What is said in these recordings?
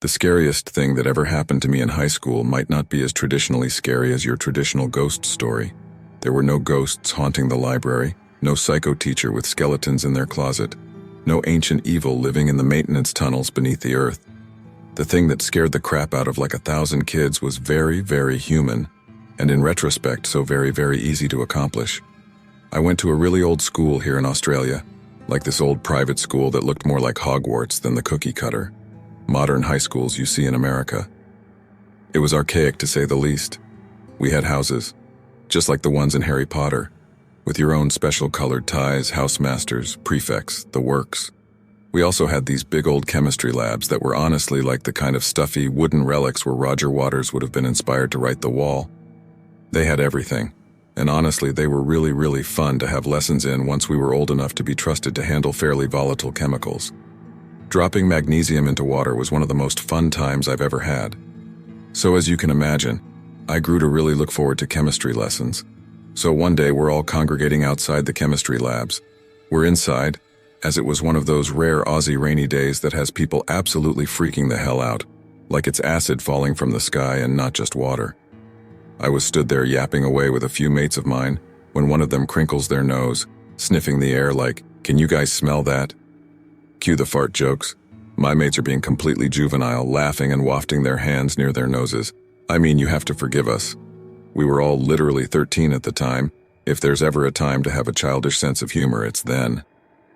The scariest thing that ever happened to me in high school might not be as traditionally scary as your traditional ghost story. There were no ghosts haunting the library, no psycho teacher with skeletons in their closet, no ancient evil living in the maintenance tunnels beneath the earth. The thing that scared the crap out of like 1,000 kids was very, very human, and in retrospect, so very, very easy to accomplish. I went to a really old school here in Australia, like this old private school that looked more like Hogwarts than the cookie cutter modern high schools you see in America. It was archaic to say the least. We had houses, just like the ones in Harry Potter, with your own special colored ties, housemasters, prefects, the works. We also had these big old chemistry labs that were honestly like the kind of stuffy wooden relics where Roger Waters would have been inspired to write The Wall. They had everything, and honestly they were really, really fun to have lessons in once we were old enough to be trusted to handle fairly volatile chemicals. Dropping magnesium into water was one of the most fun times I've ever had. So as you can imagine, I grew to really look forward to chemistry lessons. So one day we're all congregating outside the chemistry labs. We're inside, as it was one of those rare Aussie rainy days that has people absolutely freaking the hell out, like it's acid falling from the sky and not just water. I was stood there yapping away with a few mates of mine when one of them crinkles their nose, sniffing the air like, "Can you guys smell that?" Cue the fart jokes. My mates are being completely juvenile, laughing and wafting their hands near their noses. I mean, you have to forgive us. We were all literally 13 at the time. If there's ever a time to have a childish sense of humor, it's then.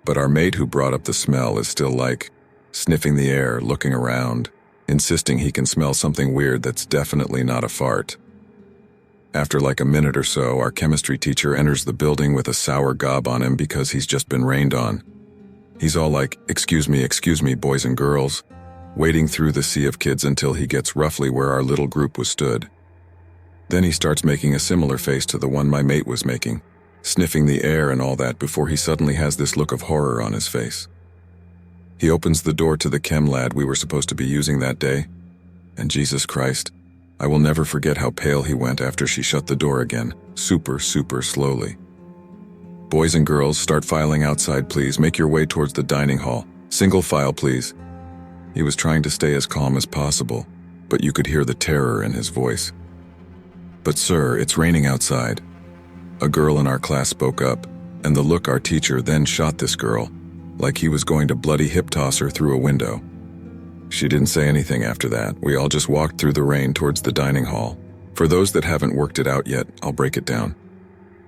But our mate who brought up the smell is still like, sniffing the air, looking around, insisting he can smell something weird that's definitely not a fart. After like a minute or so, our chemistry teacher enters the building with a sour gob on him because he's just been rained on. He's all like, excuse me, boys and girls," wading through the sea of kids until he gets roughly where our little group was stood. Then he starts making a similar face to the one my mate was making, sniffing the air and all that before he suddenly has this look of horror on his face. He opens the door to the chem lab we were supposed to be using that day, and Jesus Christ, I will never forget how pale he went after she shut the door again, super, super slowly. "Boys and girls, start filing outside, please. Make your way towards the dining hall. Single file, please." He was trying to stay as calm as possible, but you could hear the terror in his voice. "But sir, it's raining outside." A girl in our class spoke up, and the look our teacher then shot this girl, like he was going to bloody hip toss her through a window. She didn't say anything after that. We all just walked through the rain towards the dining hall. For those that haven't worked it out yet, I'll break it down.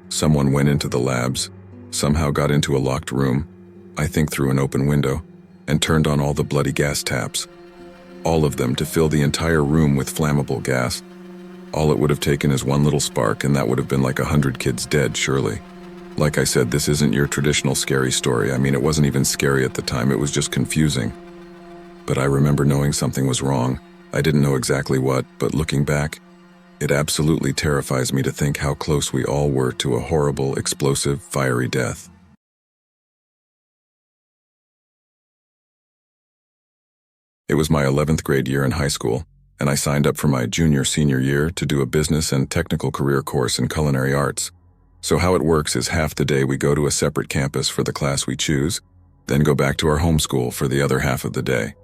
Someone went into the labs, somehow got into a locked room, I think through an open window, and turned on all the bloody gas taps. All of them to fill the entire room with flammable gas. All it would have taken is one little spark, and that would have been like 100 kids dead, surely. Like I said, this isn't your traditional scary story. I mean, it wasn't even scary at the time, it was just confusing. But I remember knowing something was wrong. I didn't know exactly what, but looking back, it absolutely terrifies me to think how close we all were to a horrible, explosive, fiery death. It was my 11th grade year in high school, and I signed up for my junior-senior year to do a business and technical career course in culinary arts. So how it works is half the day we go to a separate campus for the class we choose, then go back to our home school for the other half of the day.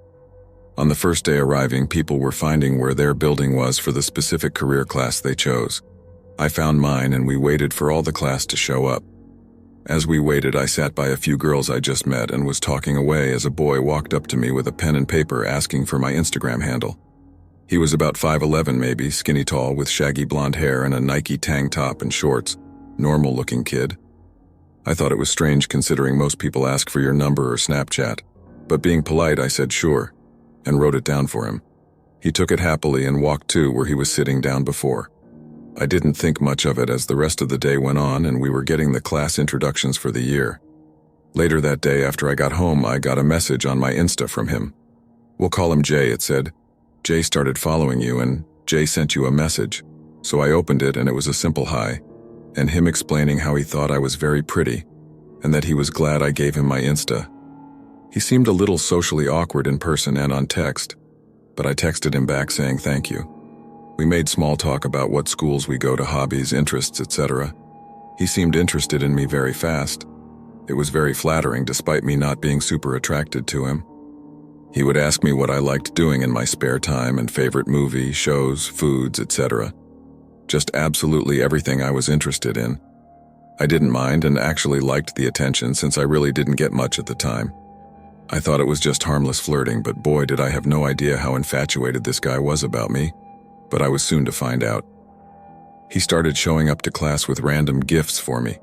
On the first day arriving, people were finding where their building was for the specific career class they chose. I found mine, and we waited for all the class to show up. As we waited, I sat by a few girls I just met and was talking away as a boy walked up to me with a pen and paper asking for my Instagram handle. He was about 5'11" maybe, skinny tall with shaggy blonde hair and a Nike tank top and shorts. Normal-looking kid. I thought it was strange considering most people ask for your number or Snapchat, but being polite, I said sure, and wrote it down for him. He took it happily and walked to where he was sitting down before. I didn't think much of it as the rest of the day went on and we were getting the class introductions for the year. Later that day after I got home, I got a message on my Insta from him. "We'll call him Jay," it said. "Jay started following you and Jay sent you a message." So I opened it and it was a simple hi, and him explaining how he thought I was very pretty and that he was glad I gave him my Insta. He seemed a little socially awkward in person and on text, but I texted him back saying thank you. We made small talk about what schools we go to, hobbies, interests, etc. He seemed interested in me very fast. It was very flattering despite me not being super attracted to him. He would ask me what I liked doing in my spare time and favorite movie, shows, foods, etc. Just absolutely everything I was interested in. I didn't mind and actually liked the attention since I really didn't get much at the time. I thought it was just harmless flirting, but boy did I have no idea how infatuated this guy was about me. But I was soon to find out. He started showing up to class with random gifts for me.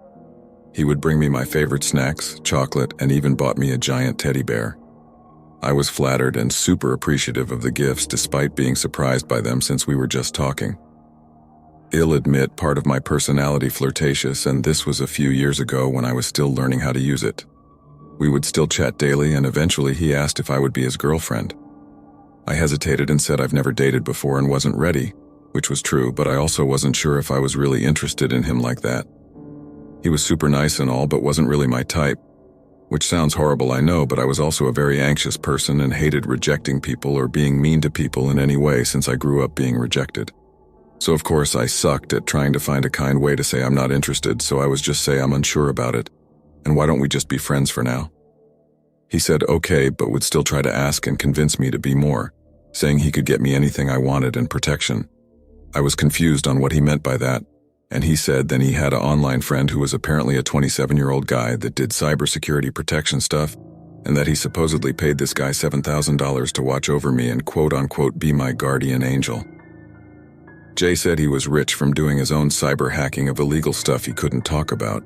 He would bring me my favorite snacks, chocolate, and even bought me a giant teddy bear. I was flattered and super appreciative of the gifts despite being surprised by them since we were just talking. I'll admit part of my personality flirtatious, and this was a few years ago when I was still learning how to use it. We would still chat daily, and eventually he asked if I would be his girlfriend. I hesitated and said I've never dated before and wasn't ready, which was true, but I also wasn't sure if I was really interested in him like that. He was super nice and all, but wasn't really my type, which sounds horrible, I know, but I was also a very anxious person and hated rejecting people or being mean to people in any way since I grew up being rejected. So of course I sucked at trying to find a kind way to say I'm not interested, so I was just say I'm unsure about it, and why don't we just be friends for now? He said okay, but would still try to ask and convince me to be more, saying he could get me anything I wanted and protection. I was confused on what he meant by that, and he said then he had an online friend who was apparently a 27-year-old guy that did cybersecurity protection stuff, and that he supposedly paid this guy $7,000 to watch over me and quote-unquote be my guardian angel. Jay said he was rich from doing his own cyber hacking of illegal stuff he couldn't talk about.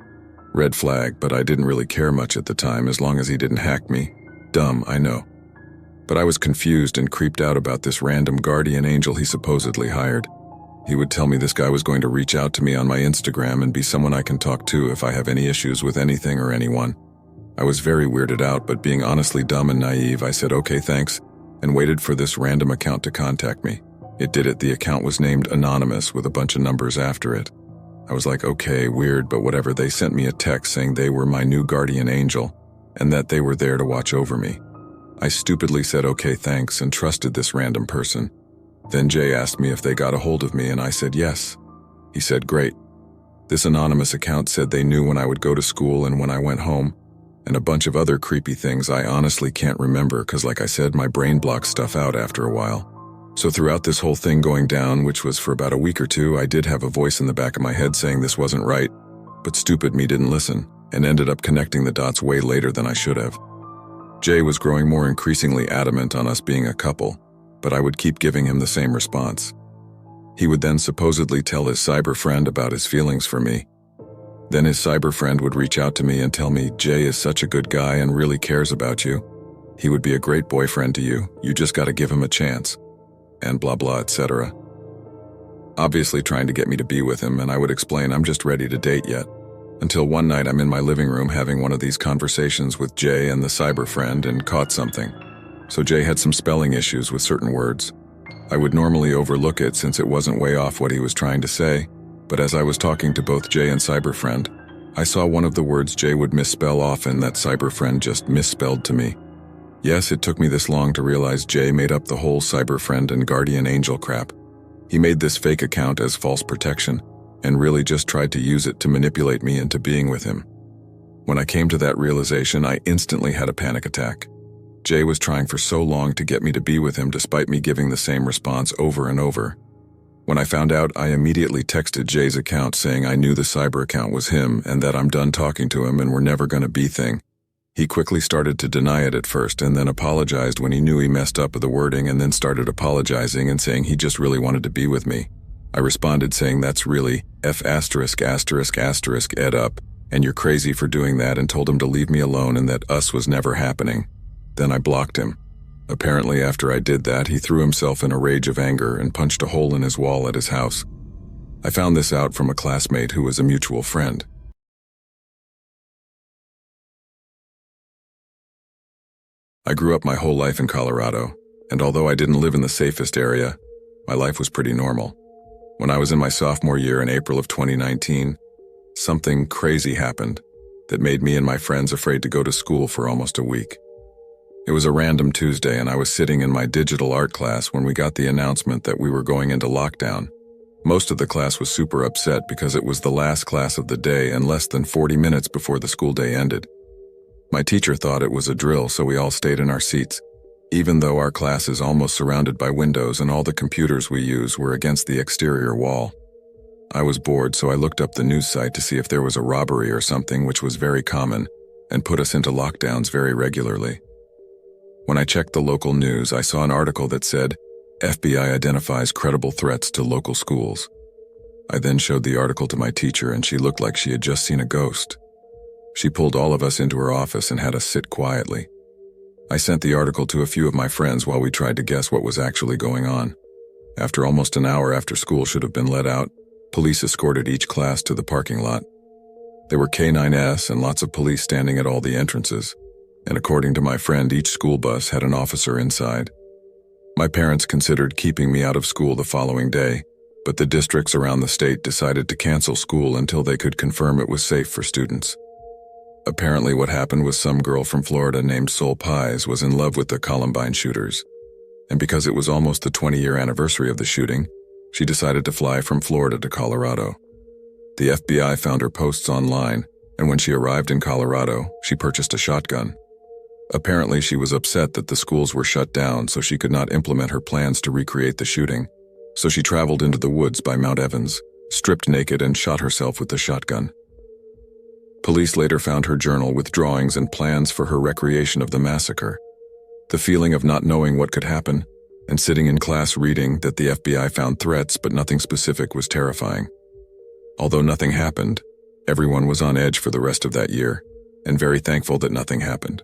Red flag, but I didn't really care much at the time as long as he didn't hack me. Dumb, I know. But I was confused and creeped out about this random guardian angel he supposedly hired. He would tell me this guy was going to reach out to me on my Instagram and be someone I can talk to if I have any issues with anything or anyone. I was very weirded out, but being honestly dumb and naive, I said okay thanks, and waited for this random account to contact me. It did it. The account was named Anonymous with a bunch of numbers after it. I was like, okay, weird, but whatever. They sent me a text saying they were my new guardian angel and that they were there to watch over me. I stupidly said okay thanks and trusted this random person. Then Jay asked me if they got a hold of me and I said yes. He said great. This anonymous account said they knew when I would go to school and when I went home, and a bunch of other creepy things I honestly can't remember because like I said, my brain blocks stuff out after a while. So throughout this whole thing going down, which was for about a week or two, I did have a voice in the back of my head saying this wasn't right, but stupid me didn't listen and ended up connecting the dots way later than I should have. Jay was growing more increasingly adamant on us being a couple, but I would keep giving him the same response. He would then supposedly tell his cyber friend about his feelings for me. Then his cyber friend would reach out to me and tell me, Jay is such a good guy and really cares about you. He would be a great boyfriend to you. You just gotta give him a chance. And blah blah, etc. Obviously trying to get me to be with him, and I would explain I'm just ready to date yet. Until one night I'm in my living room having one of these conversations with Jay and the cyber friend and caught something. So Jay had some spelling issues with certain words. I would normally overlook it since it wasn't way off what he was trying to say, but as I was talking to both Jay and cyber friend, I saw one of the words Jay would misspell often that cyber friend just misspelled to me. Yes, it took me this long to realize Jay made up the whole cyber friend and guardian angel crap. He made this fake account as false protection, and really just tried to use it to manipulate me into being with him. When I came to that realization, I instantly had a panic attack. Jay was trying for so long to get me to be with him despite me giving the same response over and over. When I found out, I immediately texted Jay's account saying I knew the cyber account was him and that I'm done talking to him and we're never gonna be thing. He quickly started to deny it at first and then apologized when he knew he messed up with the wording and then started apologizing and saying he just really wanted to be with me. I responded saying that's really F*** ed up and you're crazy for doing that and told him to leave me alone and that us was never happening. Then I blocked him. Apparently after I did that, he threw himself in a rage of anger and punched a hole in his wall at his house. I found this out from a classmate who was a mutual friend. I grew up my whole life in Colorado, and although I didn't live in the safest area, my life was pretty normal. When I was in my sophomore year in April of 2019, something crazy happened that made me and my friends afraid to go to school for almost a week. It was a random Tuesday and I was sitting in my digital art class when we got the announcement that we were going into lockdown. Most of the class was super upset because it was the last class of the day and less than 40 minutes before the school day ended. My teacher thought it was a drill, so we all stayed in our seats. even though our class is almost surrounded by windows and all the computers we use were against the exterior wall. I was bored, so I looked up the news site to see if there was a robbery or something, which was very common, and put us into lockdowns very regularly. When I checked the local news, I saw an article that said, FBI identifies credible threats to local schools. I then showed the article to my teacher, and she looked like she had just seen a ghost. She pulled all of us into her office and had us sit quietly. I sent the article to a few of my friends while we tried to guess what was actually going on. After almost an hour after school should have been let out, police escorted each class to the parking lot. There were K9s and lots of police standing at all the entrances, and according to my friend, each school bus had an officer inside. My parents considered keeping me out of school the following day, but the districts around the state decided to cancel school until they could confirm it was safe for students. Apparently what happened was some girl from Florida named Soul Pies was in love with the Columbine shooters, and because it was almost the 20-year anniversary of the shooting, she decided to fly from Florida to Colorado. The FBI found her posts online, and when she arrived in Colorado, she purchased a shotgun. Apparently, she was upset that the schools were shut down, so she could not implement her plans to recreate the shooting. So she traveled into the woods by Mount Evans, stripped naked, and shot herself with the shotgun. Police later found her journal with drawings and plans for her recreation of the massacre. The feeling of not knowing what could happen, and sitting in class reading that the FBI found threats but nothing specific was terrifying. Although nothing happened, everyone was on edge for the rest of that year, and very thankful that nothing happened.